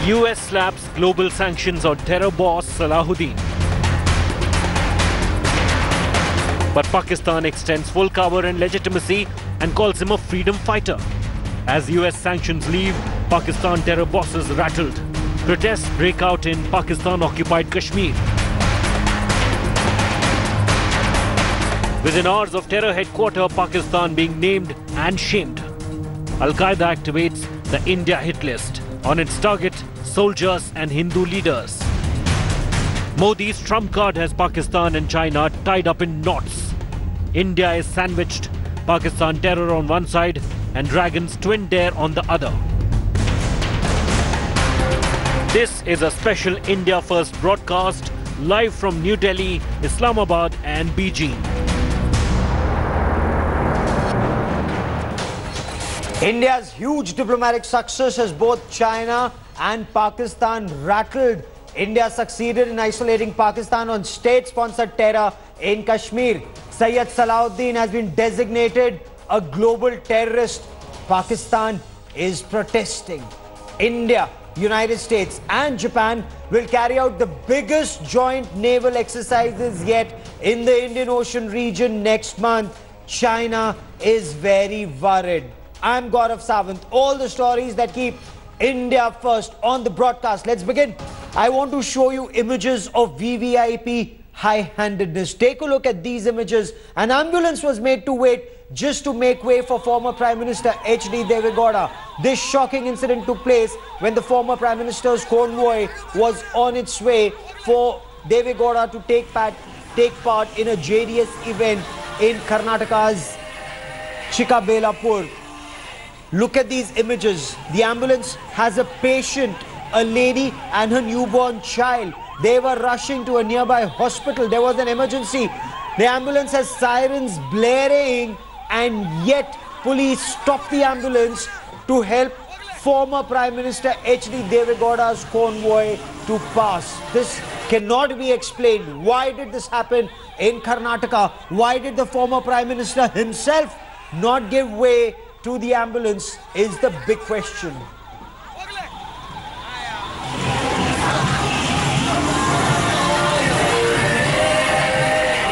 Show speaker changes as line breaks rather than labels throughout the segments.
US slaps global sanctions on terror boss Salahuddin. But Pakistan extends full cover and legitimacy and calls him a freedom fighter. As US sanctions leave, Pakistan terror bosses rattled. Protests break out in Pakistan-occupied Kashmir. Within hours of terror headquarters, Pakistan being named and shamed. Al-Qaeda activates the India hit list. On its target, soldiers and Hindu leaders. Modi's trump card has Pakistan and China tied up in knots. India is sandwiched, Pakistan terror on one side and Dragon's twin dare on the other. This is a special India First broadcast live from New Delhi, Islamabad and Beijing.
India's huge diplomatic success has both China and Pakistan rattled. India succeeded in isolating Pakistan on state-sponsored terror in Kashmir. Syed Salahuddin has been designated a global terrorist. Pakistan is protesting. India, United States and Japan will carry out the biggest joint naval exercises yet in the Indian Ocean region next month. China is very worried. I'm Gaurav Sawant. All the stories that keep India first on the broadcast. Let's begin. I want to show you images of VVIP high-handedness. Take a look at these images. An ambulance was made to wait just to make way for former Prime Minister H.D. Deve Gowda. This shocking incident took place when the former Prime Minister's convoy was on its way for Deve Gowda to take part in a JDS event in Karnataka's Chikkabellapur. Look at these images. The ambulance has a patient, a lady and her newborn child. They were rushing to a nearby hospital. There was an emergency. The ambulance has sirens blaring and yet police stopped the ambulance to help former Prime Minister H.D. Deve Gowda's convoy to pass. This cannot be explained. Why did this happen in Karnataka? Why did the former Prime Minister himself not give way to the ambulance is the big question.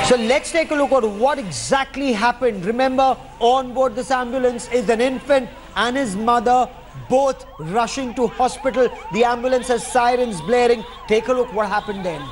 So let's take a look at what exactly happened. Remember, on board this ambulance is an infant and his mother, both rushing to hospital. The ambulance has sirens blaring. Take a look what happened then.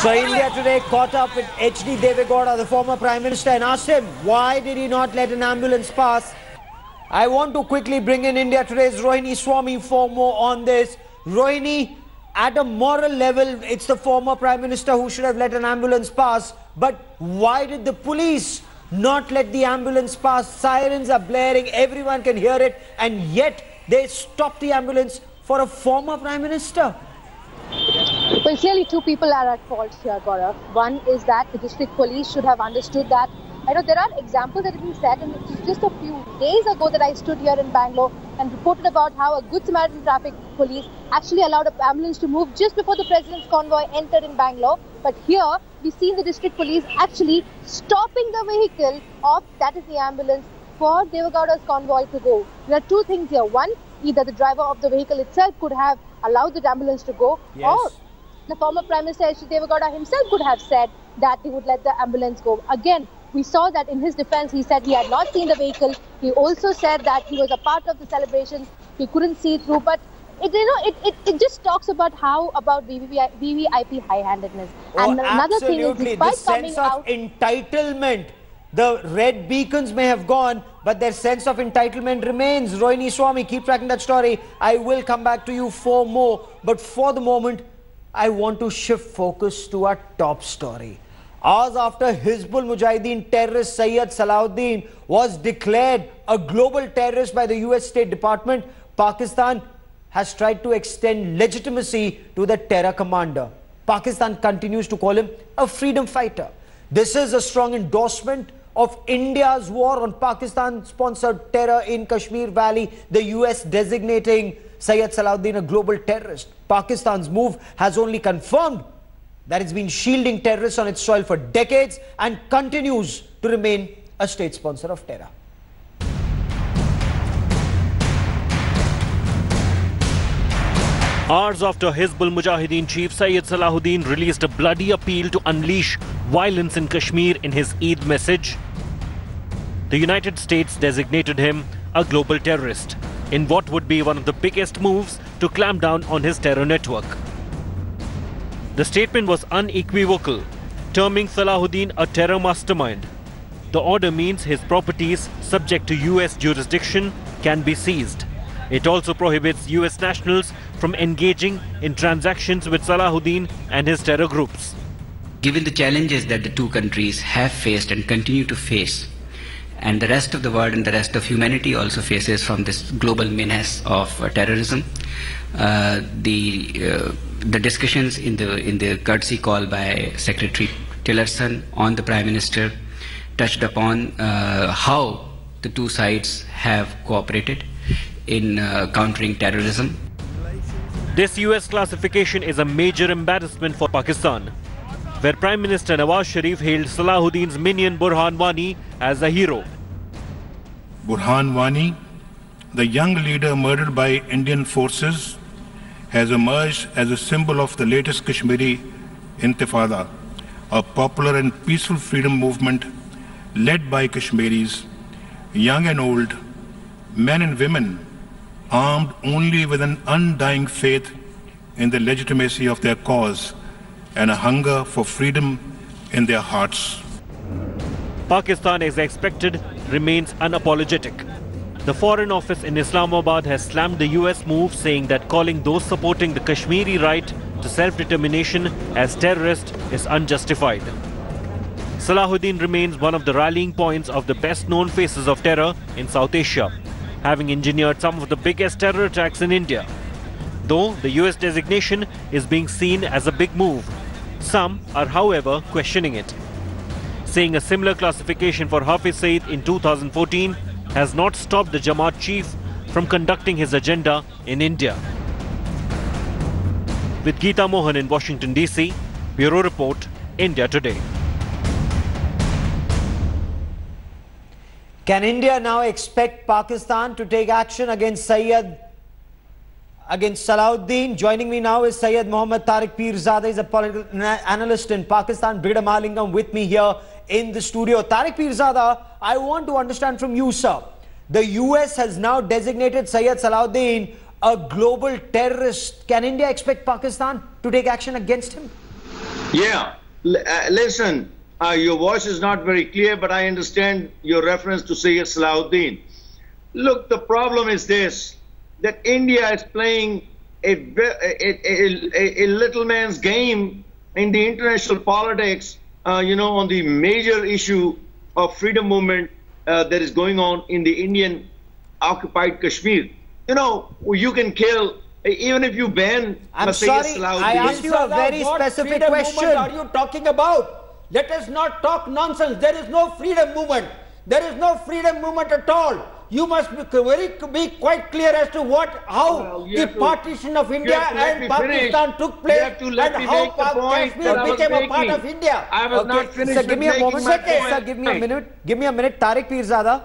So India today caught up with H.D. Deve Gowda, the former Prime Minister, and asked him, why did he not let an ambulance pass? I want to quickly bring in India Today's Rohini Swami for more on this. Rohini, at a moral level, it's the former Prime Minister who should have let an ambulance pass. But why did the police not let the ambulance pass? Sirens are blaring, everyone can hear it, and yet they stopped the ambulance for a former Prime Minister.
Well, clearly two people are at fault here, Gaurav. One is that the district police should have understood that. I know there are examples that have been said, and it was just a few days ago that I stood here in Bangalore and reported about how a Good Samaritan traffic police actually allowed an ambulance to move just before the president's convoy entered in Bangalore. But here, we've seen the district police actually stopping the vehicle of, that is the ambulance, for Deve Gowda's convoy to go. There are two things here. One, either the driver of the vehicle itself could have allowed the ambulance to go, yes, or the former Prime Minister H.D. Deve Gowda himself could have said that he would let the ambulance go. Again, we saw that in his defense, he said he had not seen the vehicle. He also said that he was a part of the celebrations. He couldn't see through. But it just talks about VVIP high-handedness.
Oh,
and another thing is, despite
the sense of entitlement, the red beacons may have gone, but their sense of entitlement remains. Rohini Swami, keep tracking that story. I will come back to you for more. But for the moment, I want to shift focus to our top story. Hours after Hizbul Mujahideen terrorist Syed Salahuddin was declared a global terrorist by the US State Department, Pakistan has tried to extend legitimacy to the terror commander. Pakistan continues to call him a freedom fighter. This is a strong endorsement of India's war on Pakistan-sponsored terror in Kashmir Valley, the US designating Syed Salahuddin a global terrorist. Pakistan's move has only confirmed that it's been shielding terrorists on its soil for decades and continues to remain a state sponsor of terror.
Hours after Hizbul Mujahideen chief Syed Salahuddin released a bloody appeal to unleash violence in Kashmir in his Eid message, the United States designated him a global terrorist in what would be one of the biggest moves to clamp down on his terror network. The statement was unequivocal, terming Salahuddin a terror mastermind. The order means his properties subject to US jurisdiction can be seized. It also prohibits US nationals from engaging in transactions with Salahuddin and his terror groups.
Given the challenges that the two countries have faced and continue to face, and the rest of the world and the rest of humanity also faces from this global menace of terrorism, the discussions in the courtesy call by Secretary Tillerson on the Prime Minister touched upon how the two sides have cooperated in countering terrorism.
This US classification is a major embarrassment for Pakistan, where Prime Minister Nawaz Sharif hailed Salahuddin's minion Burhan Wani as a hero.
Burhan Wani, the young leader murdered by Indian forces, has emerged as a symbol of the latest Kashmiri Intifada, a popular and peaceful freedom movement led by Kashmiris, young and old, men and women, armed only with an undying faith in the legitimacy of their cause and a hunger for freedom in their hearts.
Pakistan, as expected, remains unapologetic. The Foreign Office in Islamabad has slammed the US move, saying that calling those supporting the Kashmiri right to self-determination as terrorists is unjustified. Salahuddin remains one of the rallying points of the best-known faces of terror in South Asia, having engineered some of the biggest terror attacks in India. Though the US designation is being seen as a big move, some are, however, questioning it, saying a similar classification for Hafiz Saeed in 2014 has not stopped the Jamaat chief from conducting his agenda in India. With Geeta Mohan in Washington, D.C., Bureau Report, India Today.
Can India now expect Pakistan to take action against Salahuddin? Joining me now is Syed Mohammad Tariq Pirzada. He's a political analyst in Pakistan. Brigadier Mahalingam with me here in the studio. Tariq Pirzada, I want to understand from you, sir. The US has now designated Syed Salahuddin a global terrorist. Can India expect Pakistan to take action against him?
Yeah. Listen, your voice is not very clear, but I understand your reference to Syed Salahuddin. Look, the problem is this, that India is playing a little man's game in the international politics, on the major issue of freedom movement that is going on in the Indian occupied Kashmir. You can kill, even if you ban
Salahuddin. I asked you a very specific question.
What are you talking about? Let us not talk nonsense. There is no freedom movement. There is no freedom movement at all. You must be quite clear as to how the partition of India and Pakistan took place and how Kashmir became a part of India.
I was not finished.
Sir, give me a moment. Sir, give me a minute. Give me a minute. Tariq Pirzada,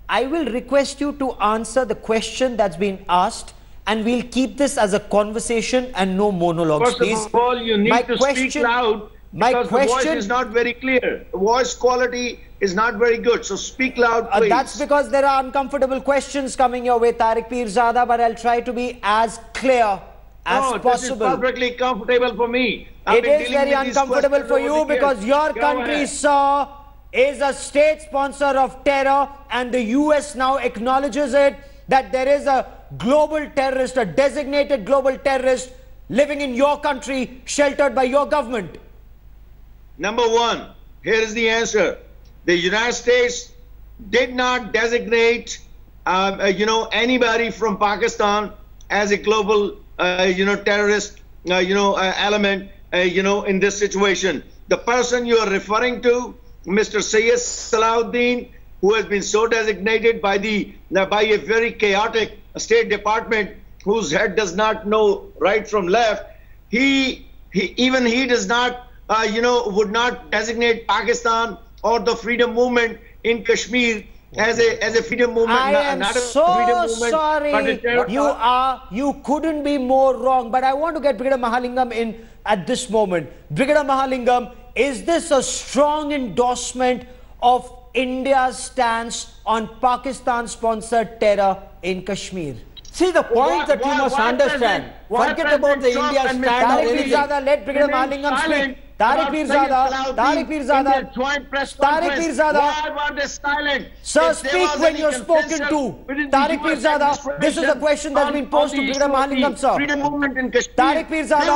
I will request you to answer the question that's been asked, and we'll keep this as a conversation and no monologues, please.
First of all, you need to speak loud. Because the voice is not very clear. The voice quality is not very good. So speak loud, please.
That's because there are uncomfortable questions coming your way, Tariq Pirzada, but I'll try to be as clear as possible.
This is perfectly comfortable for me.
It is very uncomfortable for you because your country, sir, is a state sponsor of terror, and the US now acknowledges it, that there is a global terrorist, a designated global terrorist living in your country, sheltered by your government.
Number one, here is the answer. The United States did not designate, anybody from Pakistan as a global, terrorist, element, in this situation. The person you are referring to, Mr. Syed Salahuddin, who has been so designated by a very chaotic State Department, whose head does not know right from left, he does not, would not designate Pakistan or the freedom movement in Kashmir as a freedom movement.
I am so sorry. You couldn't be more wrong. But I want to get Brigadier Mahalingam in at this moment. Brigadier Mahalingam, is this a strong endorsement of India's stance on Pakistan-sponsored terror in Kashmir?
See, the point that you must understand, forget about the India stand.
Tariq Pirzada, let Brigadier Mahalingam speak. Tariq Pirzada, sir, speak when you're spoken to. Tariq Pirzada, this is a question that's been posed to Brigadier Mahalingam, sir. Tariq Pirzada,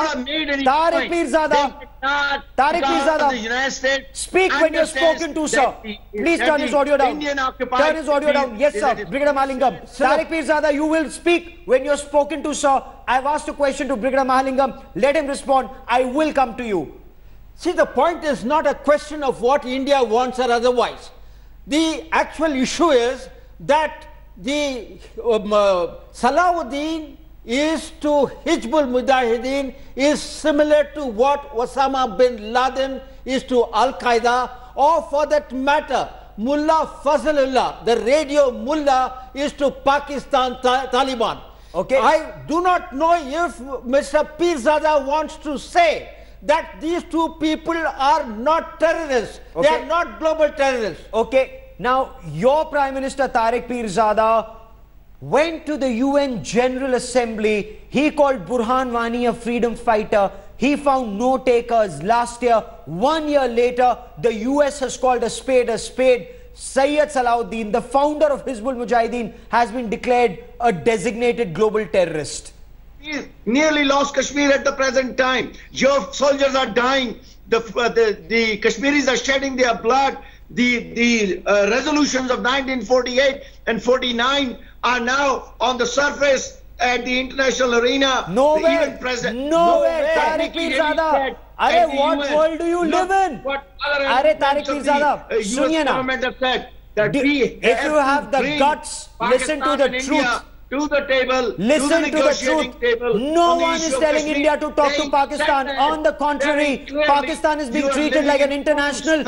speak when you're spoken to, sir. Please turn his audio down. Turn his audio down. Yes, sir. Brigadier Mahalingam. Tariq Pirzada, you will speak when you're spoken to, sir. I've asked a question to Brigadier Mahalingam. Let him respond. I will come to you.
See, the point is not a question of what India wants or otherwise. The actual issue is that the Salahuddin is to Hizbul Mujahideen is similar to what Osama bin Laden is to Al-Qaeda, or for that matter, Mullah Fazlullah, the radio mullah, is to Pakistan Taliban.
Okay.
I do not know if Mr. Pirzada wants to say that these two people are not terrorists. Okay. They are not global terrorists.
Okay. Now, your Prime Minister Tariq Pirzada went to the UN General Assembly. He called Burhan Wani a freedom fighter. He found no takers last year. 1 year later, the US has called a spade a spade. Syed Salahuddin, the founder of Hizbul Mujahideen, has been declared a designated global terrorist.
We nearly lost Kashmir at the present time. Your soldiers are dying. The Kashmiris are shedding their blood. The resolutions of 1948 and 49 are now on the surface at the international arena.
Nowhere. Tariq Pirzada. What world do you live in? Tariq Pirzada, suniye na. If you have the guts, listen to the truth.
To the table,
listen to the truth. No one is telling India to talk to Pakistan. On the contrary, Pakistan is being treated like an international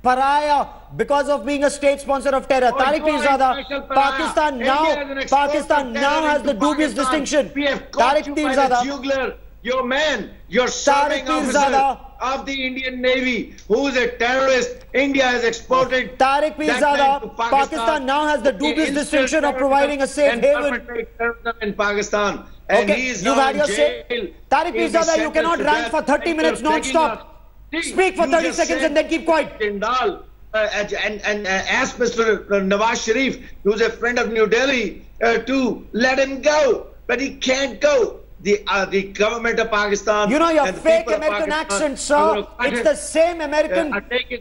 pariah because of being a state sponsor of terror. Tariq Pirzada, Pakistan now has the dubious distinction. Tariq Pirzada,
your serving officer of the Indian Navy, who is a terrorist. India has exported.
Tariq Pirzada, Pakistan now has the dubious distinction of providing a safe haven
in Pakistan. And
okay, you've had your say. Tariq Pirzada, you cannot rant for 30 minutes non-stop. Speak for 30 seconds and then keep quiet.
And ask Mr. Nawaz Sharif, who's a friend of New Delhi, to let him go. But he can't go. The government of Pakistan.
You know your fake American accent, sir. It's the same American.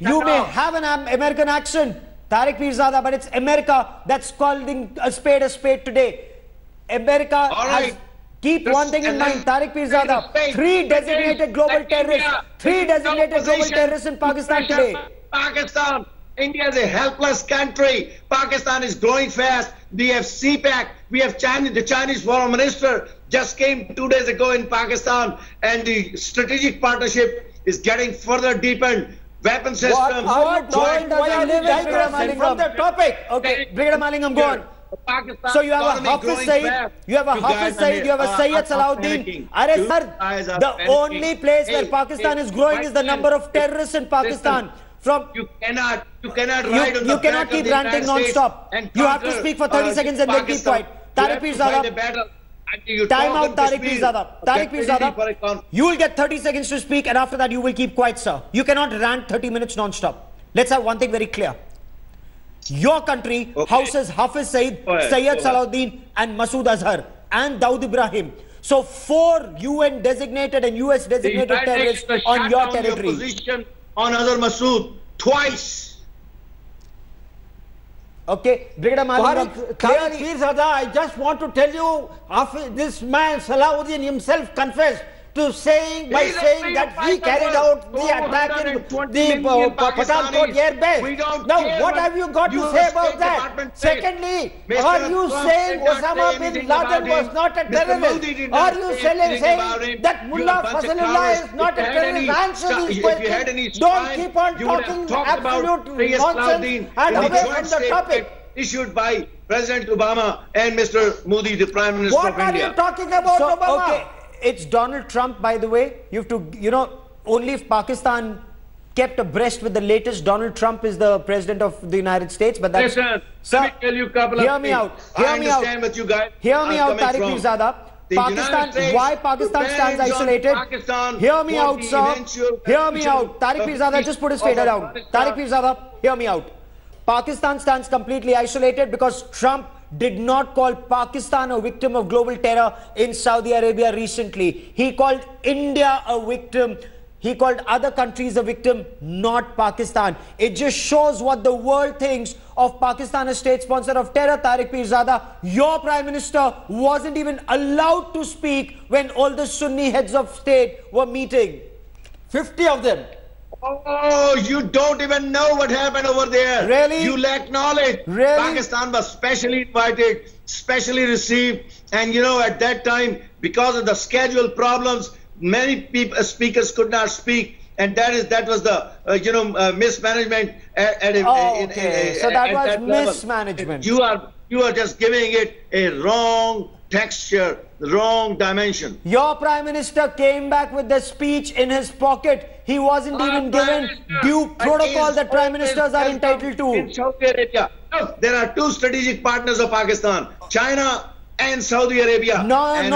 You may have an American accent, Tariq Pirzada, but it's America that's calling a spade today. America has. Keep one thing in mind, Tariq Pirzada. 3 designated global terrorists. 3 designated global terrorists in Pakistan today.
Pakistan. India is a helpless country. Pakistan is growing fast. We have CPAC. We have the Chinese foreign minister just came 2 days ago in Pakistan, and the strategic partnership is getting further deepened. Weapon systems.
What world does he live in, Brigadier Mahalingam?
From the topic.
Okay, Brigadier Mahalingam, go on. So you have a Hafiz Saeed, you have a Syed Salahuddin. Sir, the only place where Pakistan is growing is the number of terrorists in Pakistan.
You cannot ride on the
You cannot keep ranting non-stop. You have to speak for 30 seconds and then keep quiet. Tariq Pirzada, time out. Tariq Pirzada, you will get 30 seconds to speak, and after that you will keep quiet, sir. You cannot rant 30 minutes non-stop. Let's have one thing very clear. Your country houses Hafiz Saeed, Syed Salahuddin and Masood Azhar and Dawood Ibrahim. So 4 UN designated and US designated terrorists on your territory.
on Azhar Masood twice.
Okay, Brigadier Malingam,
Tariq Pirzada, I just want to tell you, after this man Salahuddin himself confessed to saying that he carried out the attack in the Pathankot air base. Now, what have you got to say about that? Secondly, are you saying Osama bin Laden was not a terrorist? Are you saying that Mullah Fazlullah is not a terrorist? Answer these questions. Don't keep on talking absolute nonsense and away from the topic.
Issued by President Obama and Mr. Modi, the Prime Minister of India.
What are you talking about, Obama?
Okay. It's Donald Trump, by the way. You have to, only if Pakistan kept abreast with the latest, Donald Trump is the president of the United States. But that's...
Listen,
sir,
let me tell you a couple of things.
Hear me out.
What you guys
Hear me out, Tariq Pirzada. Pakistan, why Pakistan stands isolated? Hear me out, sir. Hear me out. Tariq Pirzada, just put his fader down. Tariq Pirzada, hear me out. Pakistan stands completely isolated because Trump did not call Pakistan a victim of global terror in Saudi Arabia recently. He called India a victim. He called other countries a victim, not Pakistan. It just shows what the world thinks of Pakistan, a state sponsor of terror. Tariq Pirzada, your Prime Minister wasn't even allowed to speak when all the Sunni heads of state were meeting.
50 of them.
Oh, you don't even know what happened over there.
Really?
You lack knowledge.
Really?
Pakistan was specially invited, specially received. And at that time, because of the schedule problems, many people, speakers could not speak. And that was the, mismanagement
So that was mismanagement.
You are just giving it a wrong texture, wrong dimension.
Your Prime Minister came back with the speech in his pocket. He wasn't even given due protocol that Prime Ministers are entitled to.
In Saudi Arabia, look, there are two strategic partners of Pakistan, China and Saudi Arabia.
No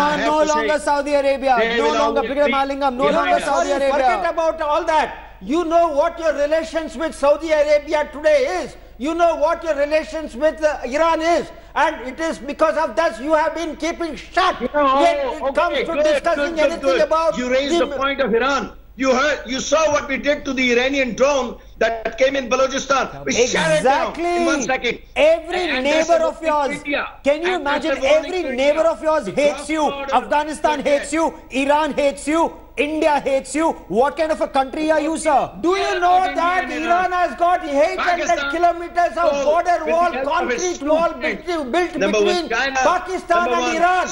longer Saudi Arabia. No longer, Brigadier Malingam, no longer Saudi Arabia.
Forget about all that. You know what your relations with Saudi Arabia today is. You know what your relations with Iran is. And it is because of that you have been keeping shut. When it comes to discussing anything about...
You raised the point of Iran. You saw what we did to the Iranian drone that came in Balochistan. We shut it down in 1 second.
Every neighbor of yours, can you imagine, every neighbor of yours hates you. Afghanistan hates you, Iran hates you, India hates you. What kind of a country are you, sir?
Do you know that Iran has got 800 kilometers of border wall, concrete wall built between Pakistan and Iran?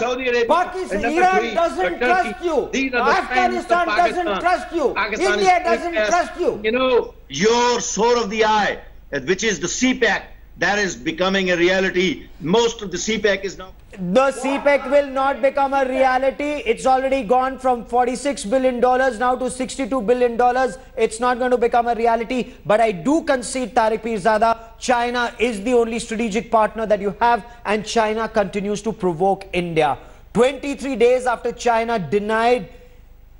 Iran doesn't trust you. Afghanistan doesn't trust you. India doesn't trust you.
Your sword of the eye, which is the CPEC, that is becoming a reality. Most of the CPEC is now...
The CPEC will not become a reality. It's already gone from $46 billion now to $62 billion. It's not going to become a reality. But I do concede, Tariq Pirzada, China is the only strategic partner that you have, and China continues to provoke India. 23 days after China denied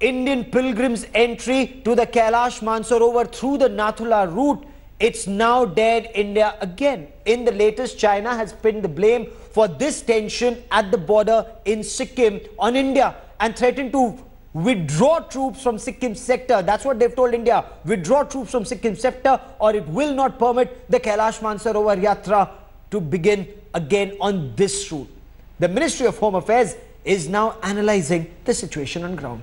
Indian pilgrims entry to the Kailash Mansarovar through the Nathula route, it's now dared India again. In the latest, China has pinned the blame for this tension at the border in Sikkim on India and threatened to withdraw troops from Sikkim sector. That's what they've told India. Withdraw troops from Sikkim sector or it will not permit the Kailash Mansarovar Yatra to begin again on this route. The Ministry of Home Affairs is now analyzing the situation on ground.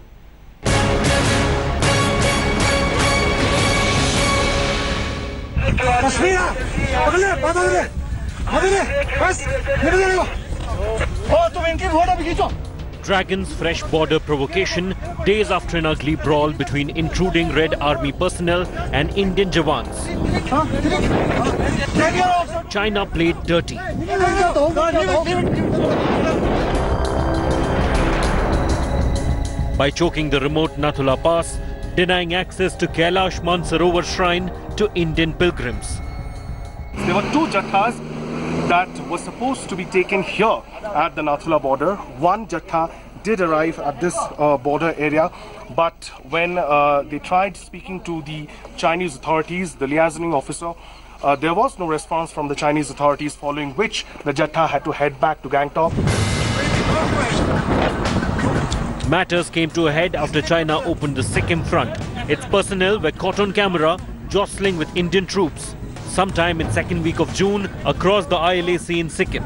Dragon's fresh border provocation days after an ugly brawl between intruding Red Army personnel and Indian Jawans. China played dirty. By choking the remote Nathula Pass, denying access to Kailash Mansarovar shrine to Indian pilgrims.
There were two jathas that were supposed to be taken here at the Nathula border. One jatha did arrive at this border area, but when they tried speaking to the Chinese authorities, the liaisoning officer, there was no response from the Chinese authorities, following which the jatha had to head back to Gangtok.
Matters came to a head after China opened the Sikkim front. Its personnel were caught on camera jostling with Indian troops, sometime in second week of June across the ILAC in Sikkim.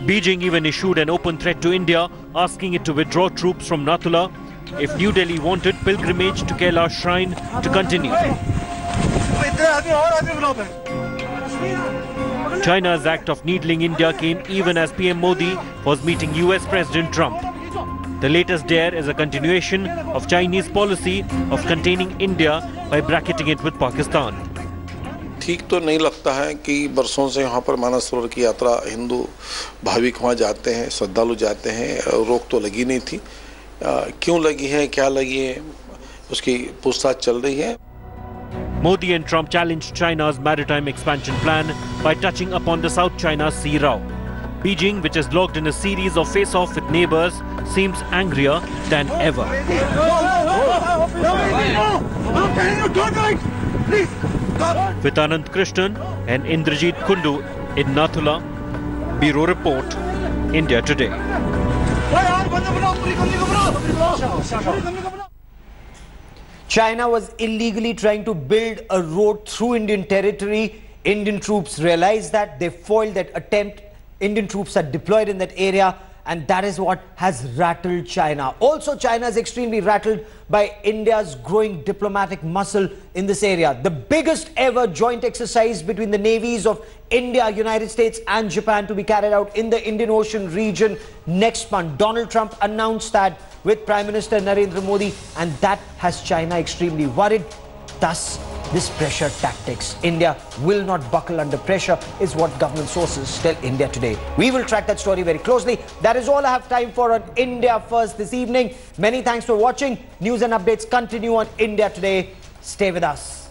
Beijing even issued an open threat to India, asking it to withdraw troops from Nathula if New Delhi wanted pilgrimage to Kailash Shrine to continue. China's act of needling India came even as PM Modi was meeting US President Trump. The latest dare is a continuation of Chinese policy of containing India by bracketing it with Pakistan.
ठीक तो नहीं लगता है कि बरसों से यहाँ पर मानस सरोवर की यात्रा हिंदू भाविक वहाँ जाते हैं, श्रद्धालु जाते हैं, रोक तो लगी नहीं थी। क्यों लगी है, क्या लगी है, उसकी पूछताछ चल रही है।
Modi and Trump challenged China's maritime expansion plan by touching upon the South China Sea route. Beijing, which is locked in a series of face-off with neighbors, seems angrier than ever. With Anand Krishnan and Indrajit Kundu in Nathula, Bureau Report, India Today.
China was illegally trying to build a road through Indian territory. Indian troops realized that, they foiled that attempt. Indian troops are deployed in that area, and that is what has rattled China. Also, China is extremely rattled by India's growing diplomatic muscle in this area. The biggest ever joint exercise between the navies of India, United States and Japan to be carried out in the Indian Ocean region next month. Donald Trump announced that with Prime Minister Narendra Modi, and that has China extremely worried. Thus, this pressure tactics. India will not buckle under pressure is what government sources tell India Today. We will track that story very closely. That is all I have time for on India First this evening. Many thanks for watching. News and updates continue on India Today. Stay with us.